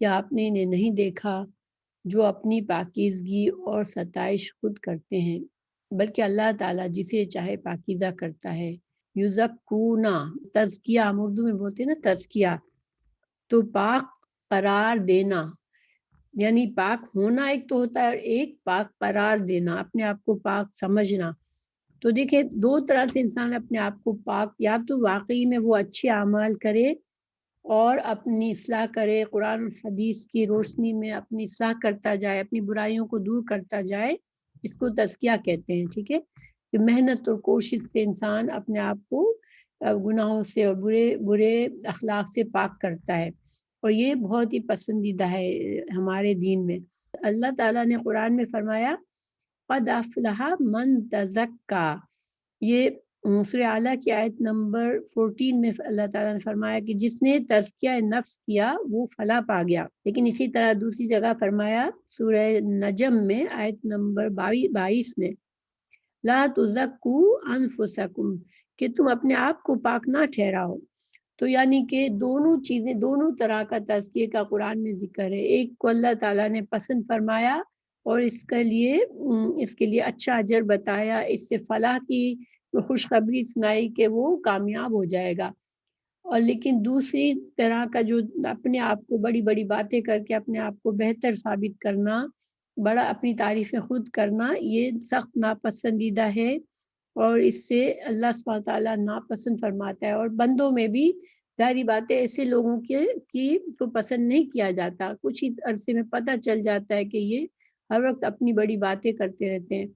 کیا آپ نے انہیں نہیں دیکھا جو اپنی پاکیزگی اور ستائش خود کرتے ہیں، بلکہ اللہ تعالیٰ جسے چاہے پاکیزہ کرتا ہے۔ یزکونا، تزکیہ ہم اردو میں بولتے ہیں نا، تزکیہ تو پاک قرار دینا، یعنی پاک ہونا ایک تو ہوتا ہے اور ایک پاک قرار دینا، اپنے آپ کو پاک سمجھنا۔ تو دیکھیں دو طرح سے انسان اپنے آپ کو پاک، یا تو واقعی میں وہ اچھے اعمال کرے اور اپنی اصلاح کرے، قرآن حدیث کی روشنی میں اپنی اصلاح کرتا جائے، اپنی برائیوں کو دور کرتا جائے، اس کو تزکیہ کہتے ہیں، ٹھیک ہے، کہ محنت اور کوشش سے انسان اپنے آپ کو گناہوں سے اور برے اخلاق سے پاک کرتا ہے، اور یہ بہت ہی پسندیدہ ہے ہمارے دین میں۔ اللہ تعالیٰ نے قرآن میں فرمایا قد افلح من تزکا، یہ سورہ اعلیٰ کی آیت نمبر 14 میں اللہ تعالیٰ نے فرمایا کہ جس نے تزکیہ نفس کیا وہ فلاح پا گیا۔ لیکن اسی طرح دوسری جگہ فرمایا سورہ نجم میں آیت نمبر 22 میں لا تزکوا انفسکم، کہ تم اپنے آپ کو پاک نہ ٹھہراؤ۔ تو یعنی کہ دونوں چیزیں، دونوں طرح کا تزکیے کا قرآن میں ذکر ہے۔ ایک کو اللہ تعالیٰ نے پسند فرمایا اور اس کے لیے اچھا اجر بتایا، اس سے فلاح کی خوشخبری سنائی کہ وہ کامیاب ہو جائے گا، اور لیکن دوسری طرح کا جو اپنے آپ کو بڑی بڑی باتیں کر کے اپنے آپ کو بہتر ثابت کرنا، بڑا اپنی تعریفیں خود کرنا، یہ سخت ناپسندیدہ ہے، اور اس سے اللہ سبحانہ تعالیٰ ناپسند فرماتا ہے۔ اور بندوں میں بھی ظاہری باتیں ایسے لوگوں کی کو پسند نہیں کیا جاتا، کچھ ہی عرصے میں پتہ چل جاتا ہے کہ یہ ہر وقت اپنی بڑی باتیں کرتے رہتے ہیں۔